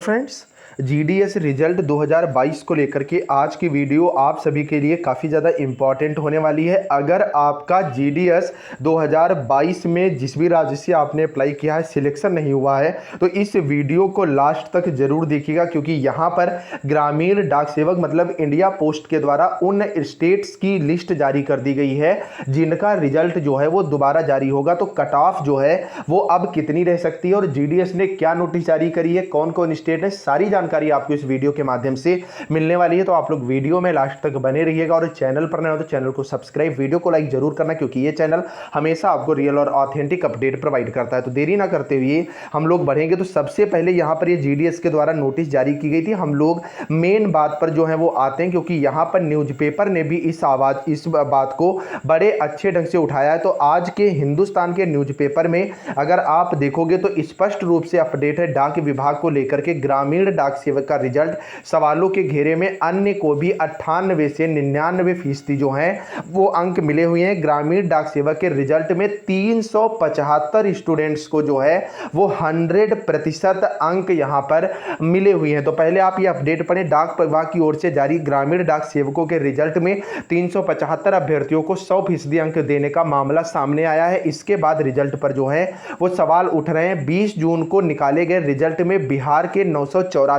Friends, GDS result 2022 को लेकर के आज की वीडियो आप सभी के लिए काफ़ी ज़्यादा इम्पॉर्टेंट होने वाली है। अगर आपका जीडीएस 2022 में जिस भी राज्य से आपने अप्लाई किया है सिलेक्शन नहीं हुआ है तो इस वीडियो को लास्ट तक जरूर देखिएगा, क्योंकि यहाँ पर ग्रामीण डाक सेवक मतलब इंडिया पोस्ट के द्वारा उन स्टेट्स की लिस्ट जारी कर दी गई है जिनका रिजल्ट जो है वो दोबारा जारी होगा। तो कट ऑफ जो है वो अब कितनी रह सकती है और जीडीएस ने क्या नोटिस जारी करी है, कौन कौन स्टेट है, सारी जानकारी आपको इस वीडियो के माध्यम से मिलने वाली है। तो आप लोग वीडियो में लास्ट तक बने रहिएगा और चैनल पर नए हो तो चैनल को सब्सक्राइब, वीडियो को लाइक जरूर करना, क्योंकि ये चैनल हमेशा आपको रियल और ऑथेंटिक अपडेट प्रोवाइड करता है। तो देरी ना करते हुए हम लोग बढ़ेंगे। तो सबसे पहले यहाँ पर ये जीडीएस के द्वारा नोटिस जारी की गई थी। हम लोग मेन बात पर जो है वो आते हैं, क्योंकि यहाँ पर न्यूज़पेपर ने भी इस बात को बड़े अच्छे ढंग से उठाया है। तो आज के हिंदुस्तान के न्यूज़पेपर में अगर आप देखोगे तो स्पष्ट रूप से अपडेट है डाक विभाग को लेकर के। ग्रामीण डाक सेवक का रिजल्ट सवालों के घेरे में, अन्य को भी 98 से 99% जो है वो अंक मिले हुए हैं। ग्रामीण डाक सेवक के रिजल्ट में 375 स्टूडेंट्स को जो है वो 100% अंक यहां पर मिले हुए हैं। तो पहले आप ये अपडेट पढ़ें। डाक विभाग की ओर से जारी ग्रामीण डाक सेवकों के रिजल्ट में 375 अभ्यर्थियों को 100% अंक देने का मामला सामने आया है। इसके बाद रिजल्ट पर जो है वो सवाल उठ रहे हैं। 20 जून को निकाले गए रिजल्ट में बिहार के 984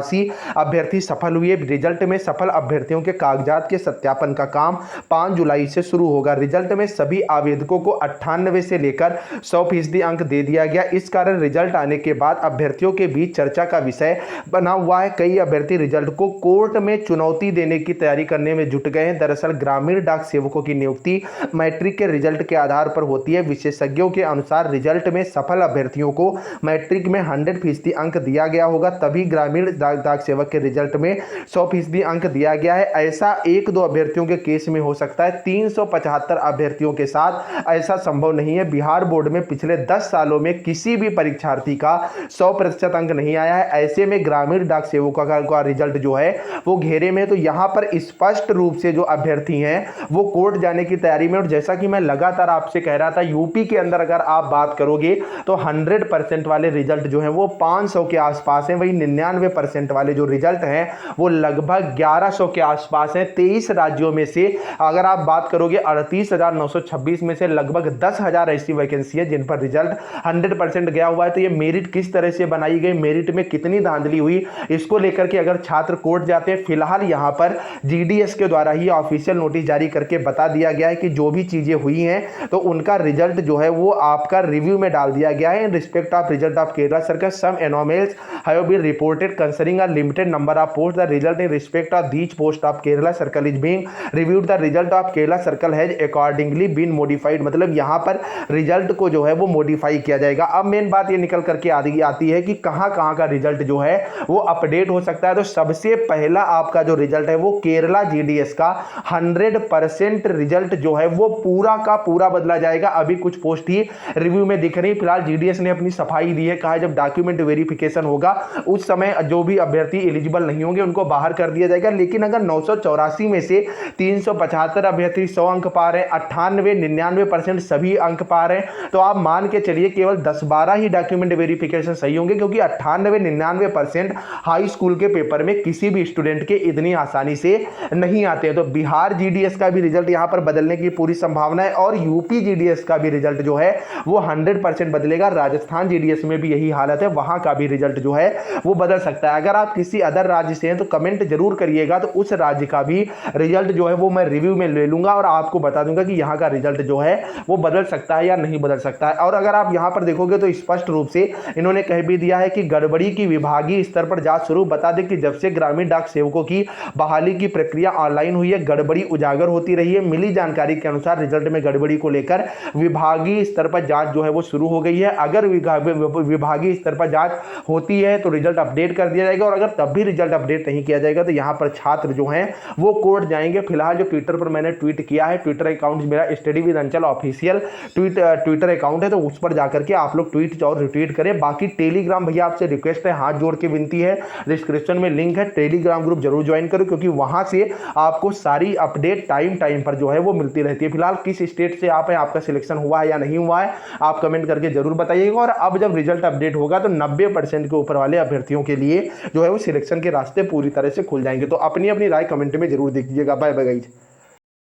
अभ्यर्थी सफल हुए। रिजल्ट में सफल अभ्यर्थियों के कागजात के सत्यापन का काम 5 जुलाई से शुरू होगा। रिजल्ट में सभी आवेदकों को 98 से लेकर 100% अंक दे दिया गया। इस कारण रिजल्ट आने के बाद अभ्यर्थियों के बीच चर्चा का विषय बना हुआ है। कई अभ्यर्थी रिजल्ट को कोर्ट में चुनौती देने की तैयारी करने में जुट गए हैं। दरअसल ग्रामीण डाक सेवकों की नियुक्ति मैट्रिक के रिजल्ट के आधार पर होती है। विशेषज्ञों के अनुसार रिजल्ट में सफल अभ्यर्थियों को मैट्रिक में 100% अंक दिया गया होगा, तभी ग्रामीण डाक सेवक के रिजल्ट में 100% अंक दिया गया है। ऐसा 1-2 अभ्यर्थियों के केस में हो सकता है, 375 अभ्यर्थियों के साथ ऐसा संभव नहीं है। बिहार बोर्ड में पिछले 10 सालों में किसी भी परीक्षार्थी का 100% अंक नहीं आया है। ऐसे में ग्रामीण डाक सेवकों का रिजल्ट जो है वो घेरे में। तो यहां पर स्पष्ट रूप से जो अभ्यर्थी हैं वो कोर्ट जाने की तैयारी में। और जैसा कि मैं लगातार आपसे कह रहा था, यूपी के अंदर अगर आप बात करोगे तो 100% वाले रिजल्ट जो है वो 500 के आसपास हैं। वही 99% वाले जो रिजल्ट हैं वो लगभग 1100 के आसपास हैं। 23 राज्यों में से अगर आप बात करोगे 38,926 में से लगभग 10,000 ऐसी वैकेंसी है जिन पर रिजल्ट 100% गया हुआ है। तो ये मेरिट किस तरह से बनाई गई, मेरिट में कितनी धांधली हुई, इसको लेकर के अगर छात्र कोर्ट जाते हैं। फिलहाल यहां पर जीडीएस के द्वारा ही ऑफिशियल नोटिस जारी करके बता दिया गया है कि जो भी चीजें हुई हैं तो उनका रिजल्ट जो है वो आपका रिव्यू में डाल दिया गया है। In respect of result of Kerala circle some anomalies have been reported concerning a limited number of posts. The result in respect of these posts of Kerala Circle is being reviewed. The result of Kerala Circle has accordingly been modified. मतलब यहाँ पर result को जो है वो modify किया जाएगा। अब मेन बात ये निकल करके आती है कि कहाँ कहाँ का रिजल्ट जो है वो अपडेट हो सकता है। तो सबसे पहला आपका जो रिजल्ट है वो केरला जीडीएस का 100% रिजल्ट जो है वो पूरा का पूरा बदला जाएगा। अभी कुछ पोस्ट ही रिव्यू में दिख रही। फिलहाल जीडीएस ने अपनी सफाई दी है, कहा जब डॉक्यूमेंट वेरिफिकेशन होगा उस समय जो भी अभ्यर्थी एलिजिबल नहीं होंगे उनको बाहर कर दिया जाएगा। लेकिन अगर 984 में से 375 अभ्यर्थी 100 अंक पा रहे हैं, 98-99% सभी अंक पा रहे हैं, तो आप मान के चलिए केवल 10-12 ही डॉक्यूमेंट वेरिफिकेशन सही होंगे, क्योंकि 98-99% हाई स्कूल के पेपर में किसी भी स्टूडेंट के इतनी आसानी से नहीं आते हैं। तो बिहार जीडीएस का भी रिजल्ट यहां पर बदलने की पूरी संभावना है और यूपी जीडीएस का भी रिजल्ट जो है वो 100% बदलेगा। राजस्थान जीडीएस में भी यही हालत है, वहां का भी रिजल्ट जो है वो बदल सकता है। अगर आप किसी अदर राज्य से हैं तो कमेंट जरूर करिएगा, तो उस राज्य का भी रिजल्ट जो है वो मैं रिव्यू में ले लूंगा और आपको बता दूंगा कि यहां का रिजल्ट जो है वो बदल सकता है या नहीं बदल सकता है। और अगर आप यहां पर देखोगे तो स्पष्ट रूप से इन्होंने कह भी दिया है कि गड़बड़ी की विभागीय स्तर पर जांच शुरू। बता दें कि जब से ग्रामीण डाक सेवकों की बहाली की प्रक्रिया ऑनलाइन हुई है, गड़बड़ी उजागर होती रही है। मिली जानकारी के अनुसार रिजल्ट में गड़बड़ी को लेकर विभागीय स्तर पर जांच जो है वो शुरू हो गई है। अगर विभागीय स्तर पर जांच होती है तो रिजल्ट अपडेट कर दिया जाएगा, और अगर तब भी रिजल्ट अपडेट नहीं किया जाएगा तो यहां पर छात्र जो हैं वो कोर्ट जाएंगे। फिलहाल जो ट्विटर पर मैंने ट्वीट किया है, ट्विटर अकाउंट मेरा स्टडी विद अंचल ऑफिशियल ट्विटर अकाउंट है, तो उस पर जाकर के आप लोग ट्वीट और रिट्वीट करें। बाकी टेलीग्राम भैया आपसे रिक्वेस्ट है, हाथ जोड़ के विनती है, डिस्क्रिप्शन में लिंक है, टेलीग्राम ग्रुप जरूर ज्वाइन करो, क्योंकि वहां से आपको सारी अपडेट टाइम पर जो है वो मिलती रहती है। फिलहाल किस स्टेट से आप हैं, आपका सिलेक्शन हुआ है या नहीं हुआ है, आप कमेंट करके जरूर बताइएगा। और अब जब रिजल्ट अपडेट होगा तो 90% के ऊपर वाले अभ्यर्थियों के लिए जो है वो सिलेक्शन के रास्ते पूरी तरह से खुल जाएंगे। तो अपनी अपनी राय कमेंट में जरूर दीजिएगा। Bye bye guys.